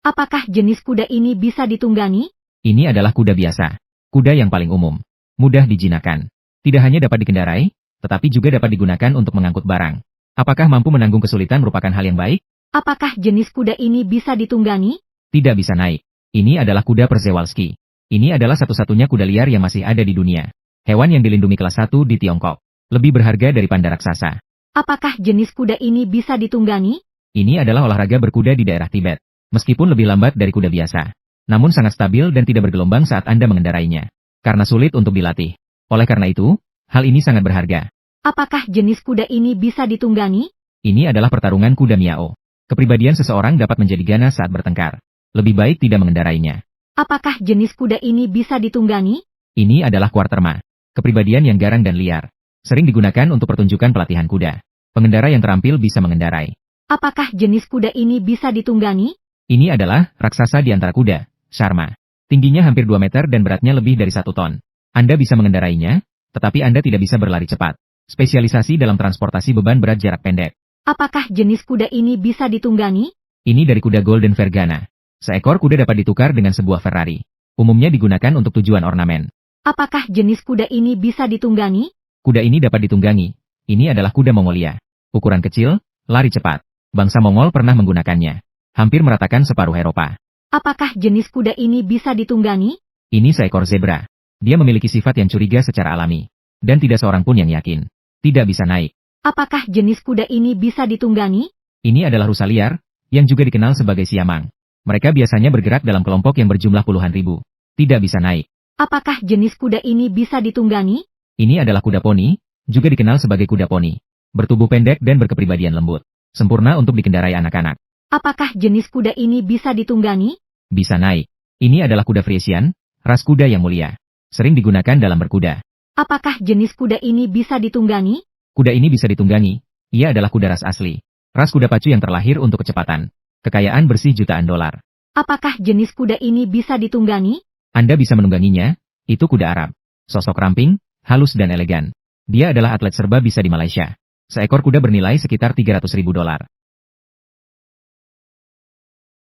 Apakah jenis kuda ini bisa ditunggangi? Ini adalah kuda biasa. Kuda yang paling umum. Mudah dijinakkan. Tidak hanya dapat dikendarai, tetapi juga dapat digunakan untuk mengangkut barang. Apakah mampu menanggung kesulitan merupakan hal yang baik? Apakah jenis kuda ini bisa ditunggangi? Tidak bisa naik. Ini adalah kuda Przewalski. Ini adalah satu-satunya kuda liar yang masih ada di dunia. Hewan yang dilindungi kelas 1 di Tiongkok. Lebih berharga dari panda raksasa. Apakah jenis kuda ini bisa ditunggangi? Ini adalah olahraga berkuda di daerah Tibet. Meskipun lebih lambat dari kuda biasa. Namun sangat stabil dan tidak bergelombang saat Anda mengendarainya. Karena sulit untuk dilatih. Oleh karena itu, hal ini sangat berharga. Apakah jenis kuda ini bisa ditunggangi? Ini adalah pertarungan kuda Miao. Kepribadian seseorang dapat menjadi ganas saat bertengkar. Lebih baik tidak mengendarainya. Apakah jenis kuda ini bisa ditunggangi? Ini adalah Quarterma. Kepribadian yang garang dan liar. Sering digunakan untuk pertunjukan pelatihan kuda. Pengendara yang terampil bisa mengendarai. Apakah jenis kuda ini bisa ditunggangi? Ini adalah raksasa di antara kuda, Sharma. Tingginya hampir 2 meter dan beratnya lebih dari 1 ton. Anda bisa mengendarainya, tetapi Anda tidak bisa berlari cepat. Spesialisasi dalam transportasi beban berat jarak pendek. Apakah jenis kuda ini bisa ditunggangi? Ini dari kuda Golden Vergana. Seekor kuda dapat ditukar dengan sebuah Ferrari. Umumnya digunakan untuk tujuan ornamen. Apakah jenis kuda ini bisa ditunggangi? Kuda ini dapat ditunggangi. Ini adalah kuda Mongolia. Ukuran kecil, lari cepat. Bangsa Mongol pernah menggunakannya. Hampir meratakan separuh Eropa. Apakah jenis kuda ini bisa ditunggangi? Ini seekor zebra. Dia memiliki sifat yang curiga secara alami. Dan tidak seorang pun yang yakin. Tidak bisa naik. Apakah jenis kuda ini bisa ditunggangi? Ini adalah rusa liar, yang juga dikenal sebagai siamang. Mereka biasanya bergerak dalam kelompok yang berjumlah puluhan ribu. Tidak bisa naik. Apakah jenis kuda ini bisa ditunggangi? Ini adalah kuda poni, juga dikenal sebagai kuda poni. Bertubuh pendek dan berkepribadian lembut. Sempurna untuk dikendarai anak-anak. Apakah jenis kuda ini bisa ditunggangi? Bisa naik. Ini adalah kuda Friesian, ras kuda yang mulia. Sering digunakan dalam berkuda. Apakah jenis kuda ini bisa ditunggangi? Kuda ini bisa ditunggangi. Ia adalah kuda ras asli. Ras kuda pacu yang terlahir untuk kecepatan. Kekayaan bersih jutaan dolar. Apakah jenis kuda ini bisa ditunggangi? Anda bisa menungganginya. Itu kuda Arab. Sosok ramping, halus dan elegan. Dia adalah atlet serba bisa di Malaysia. Seekor kuda bernilai sekitar $300.000.